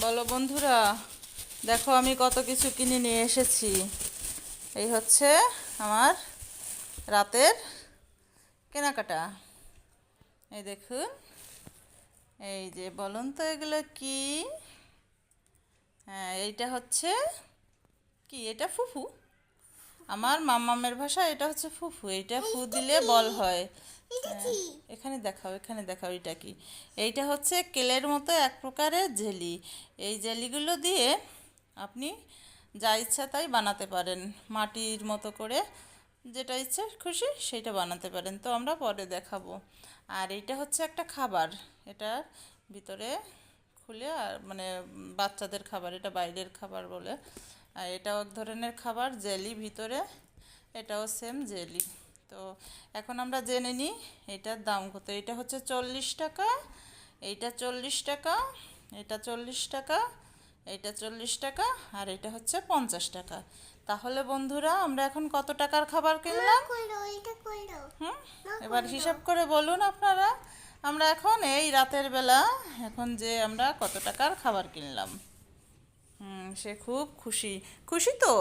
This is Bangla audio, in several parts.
বলো বন্ধুরা, দেখো আমি কত কিছু কিনে নিয়ে এসেছি। এই হচ্ছে আমার রাতের কেনাকাটা। এই দেখুন, এই যে বলুন তো এগুলো কি? হ্যাঁ, এইটা হচ্ছে কি? এটা ফুফু। আমার মাম্মামের ভাষা এটা হচ্ছে ফুফু। এইটা ফু দিলে বল হয়। হ্যাঁ, এখানে দেখাও, এখানে দেখাও এটা কি। এইটা হচ্ছে কেলের মতো এক প্রকারের জেলি। এই জেলিগুলো দিয়ে আপনি যা ইচ্ছা তাই বানাতে পারেন, মাটির মতো করে যেটা ইচ্ছা খুশি সেটা বানাতে পারেন। তো আমরা পরে দেখাবো। আর এইটা হচ্ছে একটা খাবার। এটার ভিতরে খুলে আর মানে বাচ্চাদের খাবার, এটা বাইরের খাবার বলে। আর এটাও এক ধরনের খাবার, জেলি ভিতরে। এটাও সেম জেলি। তো এখন আমরা জেনে নিই এটার দাম কত। এটা হচ্ছে 40 টাকা, এইটা 40 টাকা, এটা 40 টাকা, এইটা 40 টাকা, আর এটা হচ্ছে 50 টাকা। তাহলে বন্ধুরা আমরা এখন কত টাকার খাবার কিনলাম? হুম, এবার হিসাব করে বলুন আপনারা। আমরা এখন এই রাতের বেলা এখন যে আমরা কত টাকার খাবার কিনলাম। সে খুব খুশি। খুশি তো?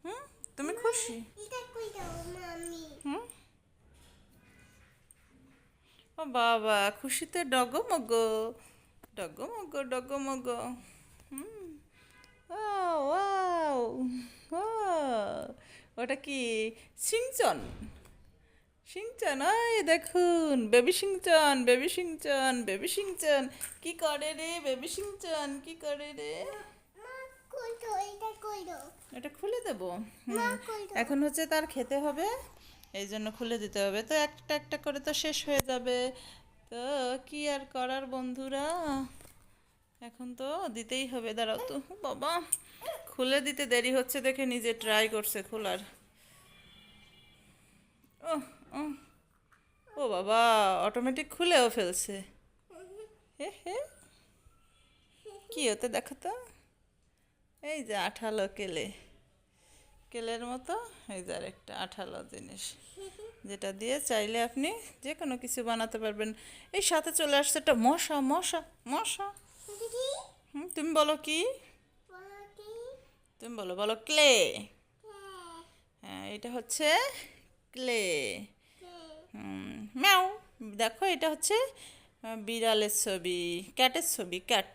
হুম, তুমি খুশি? হুম, ও বাবা, খুশিতে ডগমগ ডগমগ ডগমগ। হুম, ওয়াও ওয়াও, ওয়াও, ওটা কি? সিংচন? সিংচন, ওই দেখুন, বেবি সিংচন, বেবি সিংচন, বেবি সিংচন। কি করে রে বেবি সিংচন, কি করে রে? এটা খুলে দেবো। এখন হচ্ছে তার খেতে হবে, এই জন্য খুলে দিতে হবে। তো একটা একটা করে তো শেষ হয়ে যাবে। তো কি আর করার বন্ধুরা, এখন তো দিতেই হবে। দাঁড়াও তো বাবা, খুলে দিতে দেরি হচ্ছে দেখে নিজে ট্রাই করছে খোলার। ও, ও, ও বাবা, অটোমেটিক খুলেও ফেলছে। হে হে, কি হতে দেখো তো। এই যে আঠালো কেলে, কেলের মতো। এই যে আরেকটা আঠালো জিনিস, যেটা দিয়ে চাইলে আপনি যে কোনো কিছু বানাতে পারবেন। এই সাথে চলে আসছে একটা মশা, মশা, মশা। তুমি বলো কি? তুমি বলো, বলো ক্লে। হ্যাঁ, এটা হচ্ছে ক্লে। ম্যাও। দেখো এটা হচ্ছে বিড়ালের ছবি, ক্যাটের ছবি, ক্যাট।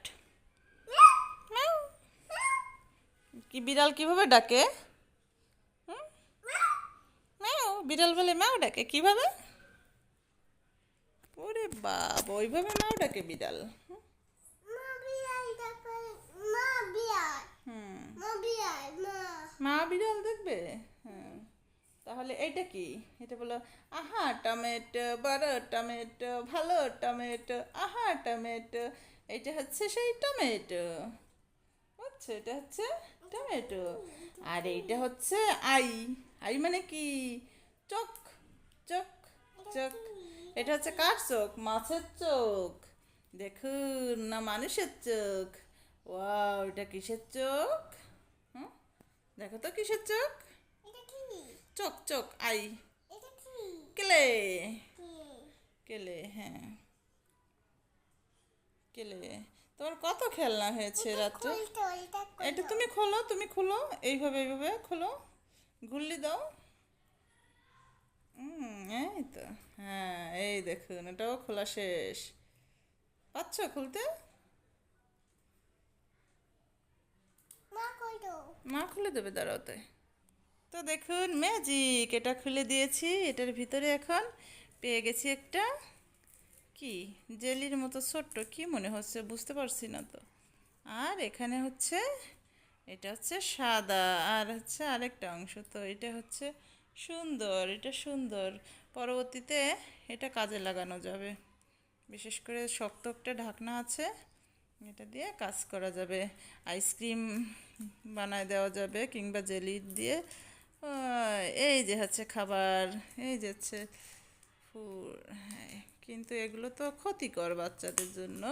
ম্যাও। কি বিড়াল কিভাবে ডাকে? ম্যাও, বিড়াল বলে ম্যাও ডাকে কিভাবে? ওরে বাবা, ওইভাবে ম্যাও ডাকে বিড়াল? হুম, মা বিড়াল দেখবে। হ্যাঁ, তাহলে এইটা কি? এটা বলো, আহা টমেটো, বড় টমেটো, ভালো টমেটো, আহা টমেটো। এটা হচ্ছে সেই টমেটো। বুঝছো, এটা হচ্ছে টমেটো। আর এইটা হচ্ছে আই। আই মানে কি? চোখ, চোখ, চোখ। এটা হচ্ছে কার চোখ? মাছের চোখ। দেখুন না, মানুষের চোখ। ওয়াও, এটা কিসের চোখ? হুম, দেখো তো কিসের চোখ? চোখ, চোখ, আই। কেলে, কেলে, হ্যাঁ, কেলে। তোমার কত খেলনা হয়েছে রাত্রে। এটা তুমি খোলো, তুমি খোলো, এইভাবে এইভাবে খোলো, ঘুরলি দাও। এই তো। হ্যাঁ, এই দেখুন এটাও খোলা শেষ। পাচ্ছ খুলতে? মা খুলে দেবে, দাঁড়াতে। তো দেখুন ম্যাজিক, এটা খুলে দিয়েছি। এটার ভিতরে এখন পেয়ে গেছি একটা কি, জেলির মতো ছোট্ট, কি মনে হচ্ছে বুঝতে পারছি না তো। আর এখানে হচ্ছে, এটা হচ্ছে সাদা, আর হচ্ছে আরেকটা অংশ। তো এটা হচ্ছে সুন্দর, এটা সুন্দর। পরবর্তীতে এটা কাজে লাগানো যাবে। বিশেষ করে শক্ত একটা ঢাকনা আছে, এটা দিয়ে কাজ করা যাবে। আইসক্রিম বানায় দেওয়া যাবে, কিংবা জেলি দিয়ে। এই যে হচ্ছে খাবার, এই যে হচ্ছে ফুল। হ্যাঁ, কিন্তু এগুলো তো ক্ষতিকর বাচ্চাদের জন্য।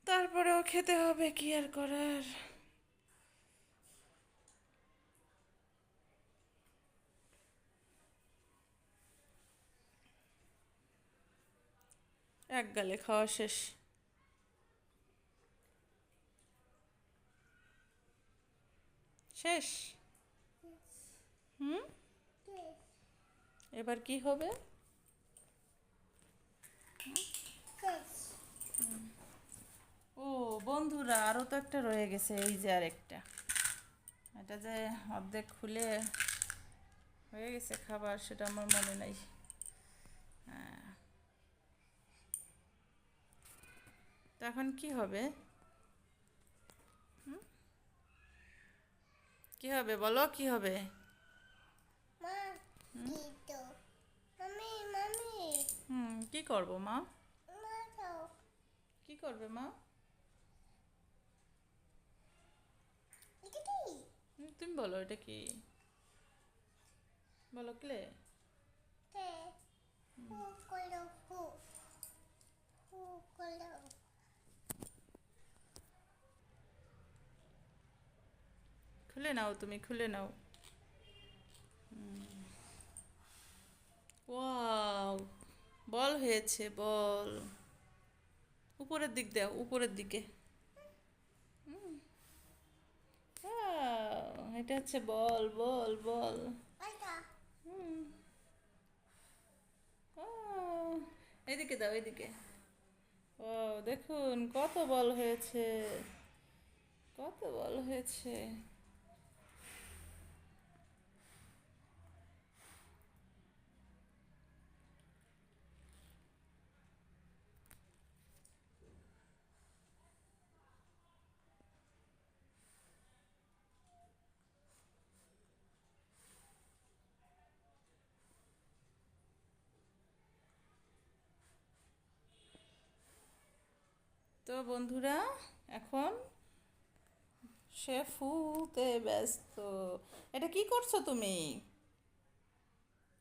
তারপরেও খেতে হবে, কি আর করার। এক গালে খাওয়া শেষ। শেষ। হুম, এবার কি হবে? ও বন্ধুরা, আরও তো একটা রয়ে গেছে, এই যে আর একটা। এটা যে অর্ধেক খুলে হয়ে গেছে খাবার, সেটা আমার মনে নাই। হ্যাঁ, তো এখন কি হবে? কি হবে বলো, কি হবে? মা কি তো মামি মামি কি করবো মা? মা দাও কি করবে মা? এটা কি তুমি বলো, এটা কি? বলো ক্লে। তে হু করো হু হু করো খুলে নাও, তুমি খুলে নাও। ওয়াও, বল হয়েছে, বল। উপরের দিক দাও, উপরের দিকে। Wow, এটা হচ্ছে বল, বল, বল। আইটা হুম, wow, এদিকে দাও, এদিকে। ও দেখুন কত বল হয়েছে, কত বল হয়েছে। তো বন্ধুরা, এখন সে ফুতে ব্যস্ত। এটা কি করছো তুমি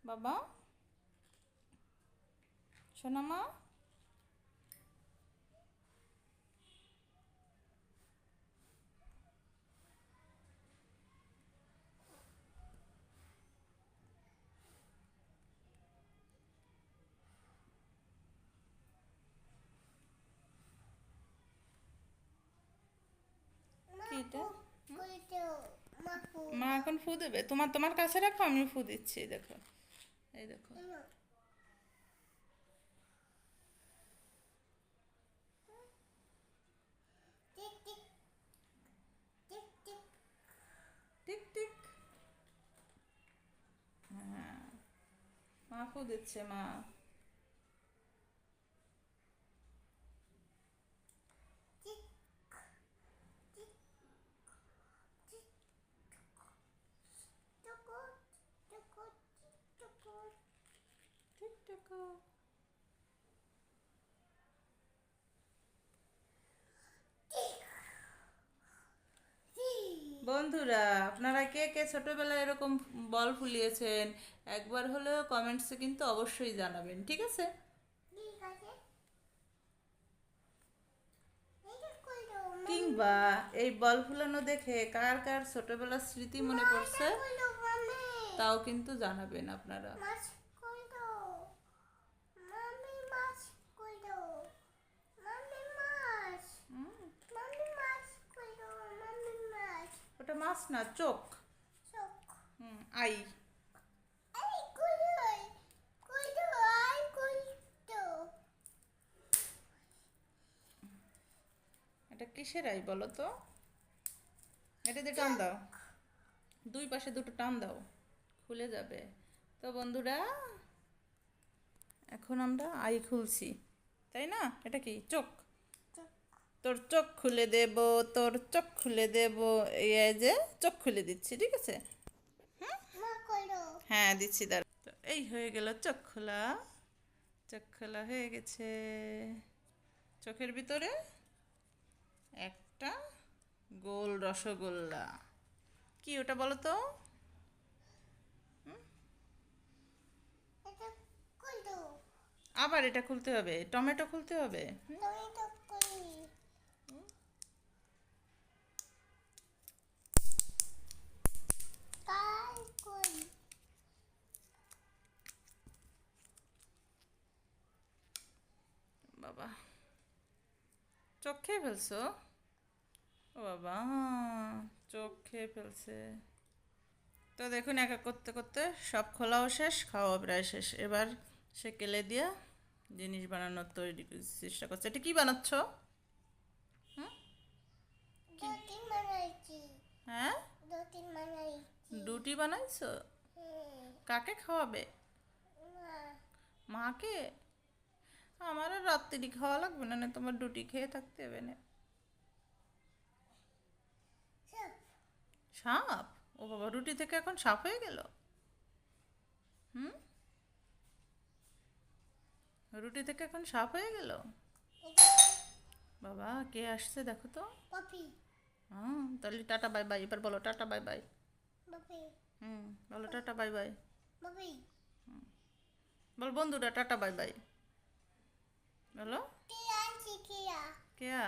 বাবা, সোনামা? মা কি এটা? হু করো মা হু মা এখন ফু দেবে, তোমার তোমার কাছে রাখো, আমি ফু দিচ্ছি, এই দেখো, এই দেখো। দাও tick tick tick tick tick tick. হ্যাঁ, মা ফু দিচ্ছে, মা। টিক টিক টিক টুকু টুকু টুকু ঠিক ঠিক। বন্ধুরা, আপনারা কে কে ছোটবেলায় এরকম বল ফুলিয়েছেন, একবার হলেও কমেন্টসে কিন্তু অবশ্যই জানাবেন, ঠিক আছে? ঠিক আছে এটা করো কিংবা এই বল ফুলানো দেখে কার কার ছোটবেলার স্মৃতি মনে মা এটা পড়ছে, করো মামি তাও কিন্তু জানাবেন আপনারা। মাছ করো মামি মাছ করো মামি মাছ হুম, মামি মাছ করো মামি মাছ ওটা মাছ না, চোখ। চোখ আই। এই করো করো আই করো এটা কিসের আই বলো তো? এটা দিয়ে টান দাও, দুই পাশে দুটো টান দাও, খুলে যাবে। তো বন্ধুরা, এখন আমরা আই খুলছি, তাই না? এটা কি চোখ? চোখ তোর চোখ খুলে দেব, তোর চোখ খুলে দেব। এই যে চোখ খুলে দিচ্ছি, ঠিক আছে? মা করো হ্যাঁ দিচ্ছি, দাঁড়া। তো এই হয়ে গেল চোখ খোলা, চোখ খোলা হয়ে গেছে। চোখের ভিতরে একটা গোল রসগোল্লা। কি ওটা বলো তো? এটা করো আবার এটা খুলতে হবে, টমেটো খুলতে হবে। তুমি তো করি কাল করি বাবা, চোখ খেয়ে ফেলছো? ও বাবা, চোখ খেয়ে ফেলছে। তো দেখুন, এক এক করতে করতে সব খোলাও শেষ, খাওয়া প্রায় শেষ। এবার সে কেলে দিয়া জিনিস বানানোর তৈরি চেষ্টা করছে। এটা কি বানাচ্ছ? দু-তিন বানাইছি। হ্যাঁ, দু-তিন বানাইছি। রুটি বানাইছো? হুম, কাকে খাওয়াবে? মা। মাকে? আমার আর রাত্রি খাওয়া লাগবে না, না তোমার রুটি খেয়ে থাকতে হবে না। সব। সাপ? ও বাবা, রুটি থেকে এখন সাপ হয়ে গেল? হুম, রুটি থেকে এখন সাপ হয়ে গেল? এটা বাবা, কে আসছে দেখো তো। পপি। হ্যাঁ, তাহলে টাটা বাই বাই, এবার বলো টাটা বাই বাই। পপি। বলো টাটা বাই বাই। পপি। বল বন্ধুরা টাটা বাই বাই। বলো। টিয়া চিকিয়া। কেয়া?